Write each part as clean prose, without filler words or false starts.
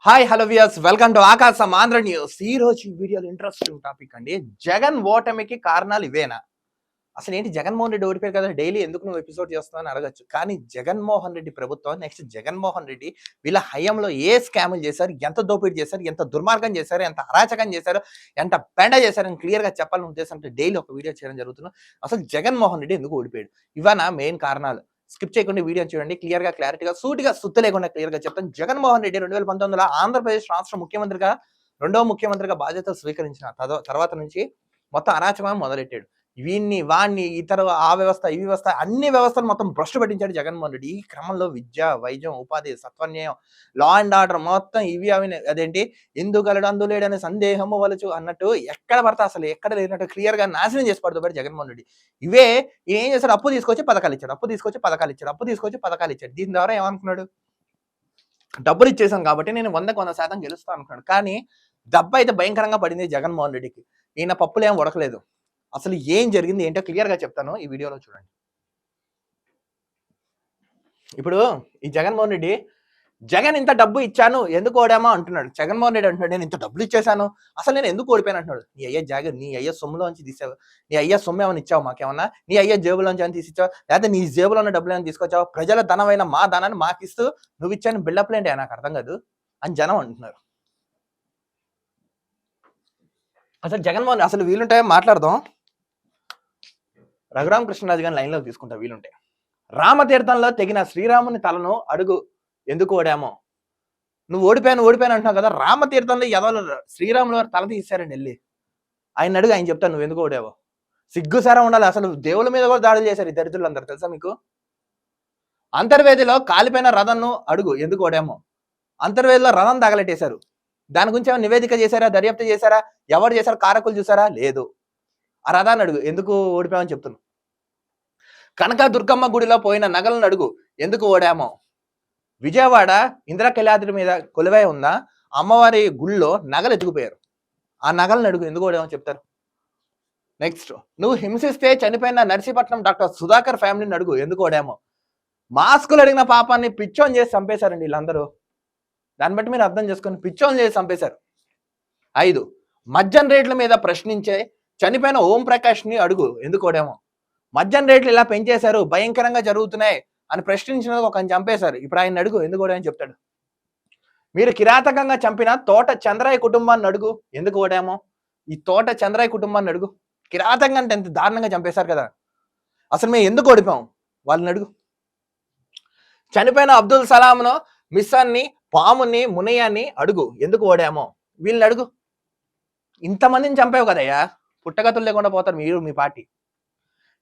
Hi hello viewers, welcome to ఆకాశం Andhra news. ఈ రోజు ఈ వీడియోలో ఇంట్రెస్టింగ్ టాపిక్ అండి. జగన్ ఓటమికి కారణాలు ఇవేనా? అసలు ఏంటి జగన్మోహన్ రెడ్డి ఓడిపోయారు కదా, డైలీ ఎందుకు నువ్వు ఎపిసోడ్ చేస్తావు అని అడగచ్చు. కానీ జగన్మోహన్ రెడ్డి ప్రభుత్వం, నెక్స్ట్ జగన్మోహన్ రెడ్డి వీళ్ళ హయాంలో ఏ స్కాములు చేశారు, ఎంత దోపిడీ చేశారు, ఎంత దుర్మార్గం చేశారు, ఎంత అరాచకం చేశారు, ఎంత పెండ చేశారని క్లియర్ గా చెప్పాలని ఉద్దేశంతో డైలీ ఒక వీడియో చేయడం జరుగుతుంది. అసలు జగన్మోహన్ రెడ్డి ఎందుకు ఓడిపోయాడు, ఇవన్న మెయిన్ కారణాలు. స్కిప్ చేయకుండా వీడియో చూడండి, క్లియర్ గా క్లారిటీగా సూటిగా సుత్తు లేకుండా క్లియర్ గా చెప్తాను. జగన్మోహన్ రెడ్డి 2019లో ఆంధ్రప్రదేశ్ రాష్ట్ర ముఖ్యమంత్రిగా, రెండవ ముఖ్యమంత్రిగా బాధ్యతలు స్వీకరించిన తర్వాత నుంచి మొత్తం అరాచకం మొదలెట్టాడు. వీన్ని వాణ్ణి ఇతర ఆ వ్యవస్థ ఈ వ్యవస్థ అన్ని వ్యవస్థలు మొత్తం భ్రష్టు పట్టించాడు జగన్మోహన్ రెడ్డి. ఈ క్రమంలో విద్య, వైద్యం, ఉపాధి, సత్వన్యాయం, లా అండ్ ఆర్డర్ మొత్తం ఇవి అవి అదేంటి ఎందుగలడు అందులేడనే సందేహము వలచు అన్నట్టు ఎక్కడ పడతా అసలు ఎక్కడ లేనట్టు క్లియర్ గా నాశనం చేసి పడుతుంది జగన్మోహన్ రెడ్డి. ఇవే ఈయన ఏం చేశాడు, అప్పు తీసుకొచ్చి పథకాలు ఇచ్చాడు, అప్పు తీసుకొచ్చి పథకాలు ఇచ్చాడు, అప్పు తీసుకొచ్చి పథకాలు ఇచ్చాడు. దీని ద్వారా ఏమనుకున్నాడు, డబ్బులు ఇచ్చేసాం కాబట్టి నేను 100% గెలుస్తాను అనుకున్నాడు. కానీ దెబ్బ అయితే భయంకరంగా పడింది జగన్మోహన్ రెడ్డికి. ఈయన పప్పులు ఏం ఉడకలేదు. అసలు ఏం జరిగింది ఏంటో క్లియర్ గా చెప్తాను, ఈ వీడియోలో చూడండి. ఇప్పుడు ఈ జగన్మోహన్ రెడ్డి జగన్ ఇంత డబ్బు ఇచ్చాను ఎందుకు ఓడామా అంటున్నాడు. జగన్మోహన్ రెడ్డి అంటున్నాడు నేను ఇంత డబ్బులు ఇచ్చేసాను, అసలు నేను ఎందుకు ఓడిపోయాను అంటున్నాడు. నీ అయ్యా జగన్, నీ అయ్యా సొమ్ములోంచి తీసావు, నీ అయ్యా సొమ్ము ఏమైనా ఇచ్చావు మాకేమన్నా, నీ అయ్యా జేబులోంచి ఏమైనా తీసిచ్చావు, లేకపోతే నీ జేబులో ఉన్న డబ్బులు ఏమైనా తీసుకొచ్చావు, ప్రజల ధనమైన మా ధనాన్ని మాకిస్తూ నువ్వు ఇచ్చాను బిల్డప్లు ఏంటి నాకు అర్థం కాదు అని జనం అంటున్నారు. అసలు జగన్మోహన్ అసలు వీలుంటే మాట్లాడదాం. రఘురామకృష్ణరాజు గారిని లైన్లోకి తీసుకుంటా వీలుంటే. రామతీర్థంలో తెగిన శ్రీరాముని తలను అడుగు ఎందుకు ఓడామో. నువ్వు ఓడిపోయాను అంటున్నావు కదా, రామతీర్థంలో ఎవరు శ్రీరాములు వారు తల తీశారండి వెళ్ళి. ఆయన అడుగు, ఆయన చెప్తాను నువ్వు ఎందుకు ఓడావో. సిగ్గుసారా ఉండాలి. అసలు దేవుళ్ళ మీద కూడా దాడులు చేశారు ఈ దరిద్రులందరూ, తెలుసా మీకు. అంతర్వేదిలో కాలిపోయిన రథంను అడుగు ఎందుకు ఓడామో. అంతర్వేదిలో రథం తగలెట్టేశారు. దాని గురించి ఏమైనా నివేదిక చేశారా, దర్యాప్తు చేశారా, ఎవరు చేశారు, కారకులు చూసారా, లేదు. ఆ రథాన్ని అడుగు ఎందుకు ఓడిపోయామని చెప్తున్నాను. కనక దుర్గమ్మ గుడిలో పోయిన నగలను అడుగు ఎందుకు ఓడామో. విజయవాడ ఇంద్రకీలాద్రి మీద కొలువై ఉన్న అమ్మవారి గుళ్ళో నగలు ఎత్తుకుపోయారు. ఆ నగలను అడుగు ఎందుకు ఓడామో చెప్తారు. నెక్స్ట్, నువ్వు హింసిస్తే చనిపోయిన నర్సీపట్నం డాక్టర్ సుధాకర్ ఫ్యామిలీని అడుగు ఎందుకు ఓడామో. మాస్కులు అడిగిన పాపాన్ని పిచ్చోన్ చేసి చంపేశారండి వీళ్ళందరూ. దాన్ని బట్టి మీరు అర్థం చేసుకొని పిచ్చోన్ చేసి చంపేశారు. 5, మద్యం రేట్ల మీద ప్రశ్నించే చనిపోయిన ఓం ప్రకాష్ ని అడుగు ఎందుకు ఓడామో. మద్యం రేట్లు ఇలా పెంచేశారు, భయంకరంగా జరుగుతున్నాయి అని ప్రశ్నించినందుకు ఒక చంపేశారు. ఇప్పుడు ఆయన అడుగు ఎందుకు ఓడామని చెప్తాడు. మీరు కిరాతకంగా చంపిన తోట చంద్రయ్య కుటుంబాన్ని అడుగు ఎందుకు ఓడామో. ఈ తోట చంద్రయ్య కుటుంబాన్ని అడుగు. కిరాతకంగా అంటే ఎంత దారుణంగా చంపేశారు కదా, అసలు మేము ఎందుకు ఓడిపోయాం వాళ్ళని అడుగు. చనిపోయిన అబ్దుల్ సలాంను, మిస్సాన్ని, పాముని, మునయ్యాన్ని అడుగు ఎందుకు ఓడామో. వీళ్ళని అడుగు. ఇంతమందిని చంపావు కదయ్యా, పుట్టగతులు లేకుండా పోతారు మీరు మీ పార్టీ.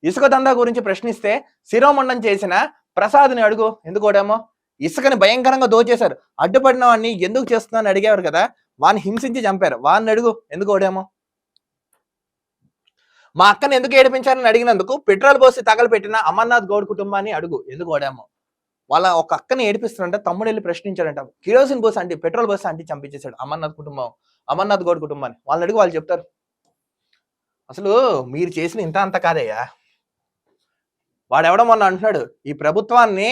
ఇసుక దందా గురించి ప్రశ్నిస్తే శిరోమండం చేసిన ప్రసాద్ని అడుగు ఎందుకు ఓడామో. ఇసుకని భయంకరంగా దోచేశారు, అడ్డుపడిన వాడిని ఎందుకు చేస్తున్నాను అడిగేవారు కదా, వాడిని హింసించి చంపారు, వాడిని అడుగు ఎందుకు ఓడామో. మా అక్కని ఎందుకు ఏడిపించారని అడిగినందుకు పెట్రోల్ పోసి తగలపెట్టిన అమర్నాథ్ గౌడ్ కుటుంబాన్ని అడుగు ఎందుకు ఓడామో. వాళ్ళ ఒక అక్కని ఏడిపిస్తారంట, తమ్ముడు వెళ్ళి ప్రశ్నించాడంట, కిరోసిన్ పోసి అంటే పెట్రోల్ పోసి అంటే చంపించేశాడు అమర్నాథ్ గౌడ్ కుటుంబాన్ని. వాళ్ళని అడుగు, వాళ్ళు చెప్తారు. అసలు మీరు చేసిన ఇంత అంత కాదయ్యా. వాడెవడం మొన్న అంటున్నాడు, ఈ ప్రభుత్వాన్ని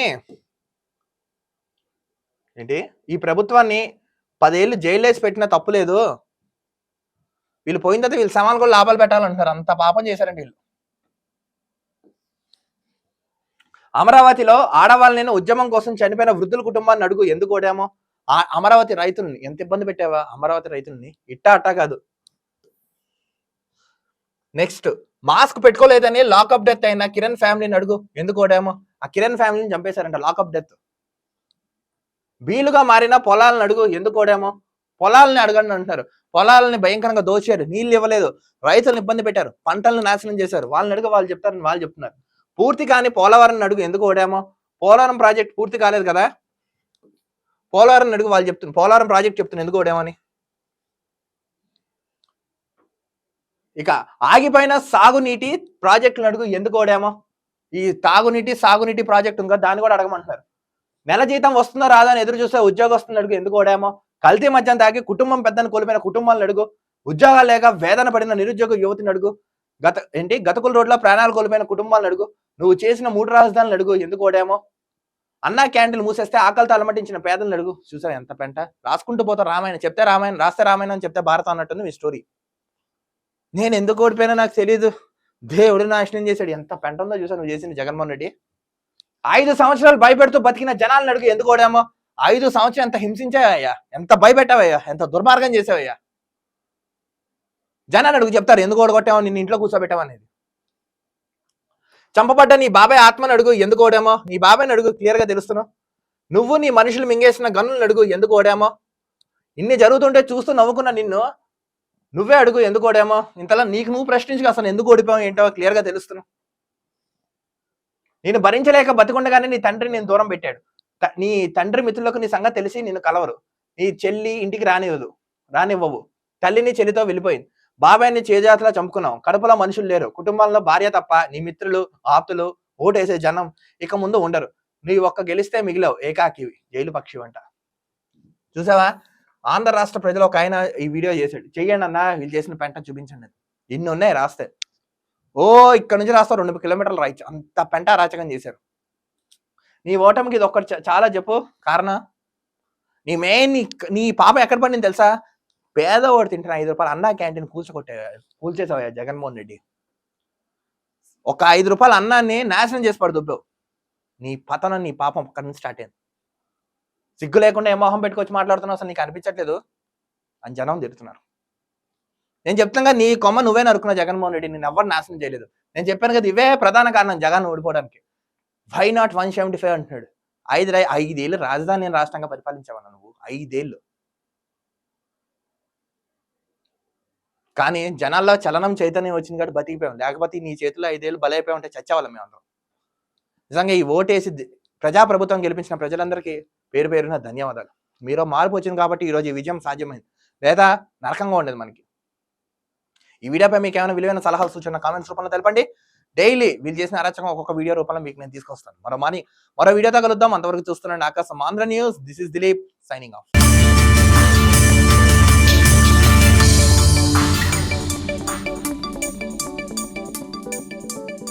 10 ఏళ్ళు జైలు వేసి పెట్టినా తప్పు లేదు, వీళ్ళు పోయిన తర్వాత వీళ్ళు సమాలు కూడా లాభాలు పెట్టాలంటున్నారు. అంత పాపం చేశారండి వీళ్ళు. అమరావతిలో ఆడవాళ్ళని ఉద్యమం కోసం చనిపోయిన వృద్ధుల కుటుంబాన్ని అడుగు ఎందుకు ఓడామో. అమరావతి రైతుల్ని ఎంత ఇబ్బంది పెట్టావా, అమరావతి రైతుల్ని ఇట్టా కాదు. నెక్స్ట్, మాస్క్ పెట్టుకోలేదని లాకప్ డెత్ అయిన కిరణ్ ఫ్యామిలీని అడుగు ఎందుకు ఓడామో. ఆ కిరణ్ ఫ్యామిలీని చంపేశారంట, లాకప్ డెత్. బీలుగా మారిన పొలాలను అడుగు ఎందుకు ఓడామో. పొలాలని అడగండి అంటున్నారు, పొలాలని భయంకరంగా దోచారు, నీళ్ళు ఇవ్వలేదు, రైతులను ఇబ్బంది పెట్టారు, పంటలను నాశనం చేశారు. వాళ్ళని అడుగు, వాళ్ళు చెప్తారని వాళ్ళు చెప్తున్నారు. పూర్తి కాని పోలవరం అడుగు ఎందుకు ఓడామో. పోలవరం ప్రాజెక్ట్ పూర్తి కాలేదు కదా, పోలవరం అడుగు, వాళ్ళు చెప్తున్నారు. పోలవరం ప్రాజెక్ట్ చెప్తున్నారు ఎందుకు ఓడామని. ఇక ఆగిపోయిన సాగునీటి ప్రాజెక్టులను అడుగు ఎందుకు ఓడామో. ఈ తాగునీటి సాగునీటి ప్రాజెక్టు ఉంది కదా, దాన్ని కూడా అడగమంటున్నారు. నెల జీతం వస్తుందా రాదా అని ఎదురు చూస్తే ఉద్యోగస్తులను అడుగు ఎందుకు ఓడామో. కల్తీ మద్యం తాగి కుటుంబం పెద్దను కోల్పోయిన కుటుంబాలను అడుగు. ఉద్యోగాలు లేక వేదన పడిన నిరుద్యోగ యువతిని అడుగు. గతకుల రోడ్లో ప్రాణాలు కోల్పోయిన కుటుంబాలను అడుగు. నువ్వు చేసిన 3 రాజధానులు అడుగు ఎందుకు ఓడామో. అన్నా క్యాంటీన్ మూసేస్తే ఆకలితో అలమటించిన పేదలను అడుగు. చూసావు ఎంత పెంట? రాసుకుంటూ పోతావు రామాయణం, చెప్తే రామాయణం, రాస్తే రామాయణం అని చెప్తే భారతం అన్నట్టుంది మీ స్టోరీ. నేను ఎందుకు ఓడిపోయినా నాకు తెలీదు, దేవుడు నాశనం చేశాడు. ఎంత పెంట ఉందో చూసా నువ్వు చేసింది జగన్మోహన్ రెడ్డి. 5 సంవత్సరాలు భయపెడుతూ బతికిన జనాలను అడుగు ఎందుకు ఓడామో. 5 సంవత్సరాలు ఎంత హింసించావయ్యా, ఎంత భయపెట్టావయ్యా, ఎంత దుర్మార్గం చేసావయ్యా. జనాన్ని అడుగు చెప్తారు ఎందుకు ఓడగొట్టామో, నిన్ను ఇంట్లో కూర్చోబెట్టామనేది. చంపబడ్డ నీ బాబాయ్ ఆత్మను అడుగు ఎందుకు ఓడామో. నీ బాబాయ్ని అడుగు, క్లియర్ గా తెలుస్తున్నావు. నువ్వు నీ మనుషులు మింగేసిన గన్నులను అడుగు ఎందుకు ఓడామో. ఇన్ని జరుగుతుంటే చూస్తూ నవ్వుకున్న నిన్ను నువ్వే అడుగు ఎందుకు ఓడామో. ఇంతలా నీకు నువ్వు ప్రశ్నించుకు అసలు ఎందుకు ఓడిపోయావు ఏంటో క్లియర్ గా తెలుస్తున్నావు. నేను భరించలేక బతికుండగానే నీ తండ్రి నేను దూరం పెట్టాడు. నీ తండ్రి మిత్రులకు నీ సంగతి తెలిసి నిన్ను కలవరు. నీ చెల్లి ఇంటికి రానివ్వవు. తల్లిని చెల్లితో వెళ్ళిపోయింది. బాబాయ్ని చేజాతలా చంపుకున్నావు. కడుపులో మనుషులు లేరు. కుటుంబంలో భార్య తప్ప నీ మిత్రులు, ఆప్తులు, ఓటేసే జనం ఇక ముందు ఉండరు. నీ ఒక్క గెలిస్తే మిగిలావు ఏకాకివి, జైలు పక్షి వంట. చూసావా, ఆంధ్ర రాష్ట్ర ప్రజలు ఒక ఆయన ఈ వీడియో చేశాడు. చెయ్యండి అన్న వీళ్ళు చేసిన పెంట చూపించండి. ఇన్ని ఉన్నాయి రాస్తే. ఇక్కడ నుంచి రాస్తా 2 కిలోమీటర్లు రాయచ్చు, అంత పెంట అరాచకం చేశారు. నీ ఓటమికి ఇది ఒక్కటి చాలా చెప్పు కారణం. నీ పాప ఎక్కడ పడింది తెలుసా? పేదవాడు తింటున్నా 5 రూపాయలు అన్నా క్యాంటీన్ కూల్చేసావయ్యా జగన్మోహన్ రెడ్డి. ఒక 5 రూపాయల అన్నాన్ని నాశనం చేసి పడుదుబ్బావు. నీ పతనం, నీ పాపం అక్కడి నుంచి స్టార్ట్ అయింది. సిగ్గు లేకుండా ఏ మొహం పెట్టుకొచ్చి మాట్లాడుతున్నావు, అసలు నీకు అనిపించట్లేదు అని జనం తిడుతున్నారు. నేను చెప్తాను కదా, నీ కొమ్మ నువ్వే నరుకున్నావు జగన్మోహన్ రెడ్డి, నేను ఎవరు నాశనం చేయలేదు. నేను చెప్పాను కదా, ఇవే ప్రధాన కారణం జగన్ ఓడిపోవడానికి. వై నాట్ 175 అంటున్నాడు. 5 ఏళ్ళు రాజధాని రాష్ట్రంగా పరిపాలించావన్నా నువ్వు, 5 ఏళ్ళు. కానీ జనాల్లో చలనం చైతన్యం వచ్చింది కాబట్టి బతికిపోయాం. లేకపోతే నీ చేతిలో 5 ఏళ్ళు బలైపోయి ఉంటే చచ్చేవాళ్ళం మేము అందరం. నిజంగా ఈ ఓటేసి ప్రజాప్రభుత్వం గెలిపించిన ప్రజలందరికీ పేరు పేరున ధన్యవాదాలు. మీరో మార్పు వచ్చింది కాబట్టి ఈరోజు ఈ విజయం సాధ్యమైంది, లేదా నరకంగా ఉండేది మనకి. ఈ వీడియోపై మీకు ఏమైనా విలువైన సలహాలు సూచన కామెంట్స్ రూపంలో తెలపండి. డైలీ వీళ్ళు చేసిన అరాచకం ఒక్కొక్క వీడియో రూపంలో మీకు నేను తీసుకొస్తాను. మరో వీడియోతో కలుద్దాం. అంతవరకు చూస్తున్నాండి ఆకాశం Andhra news. This is Dilip signing off.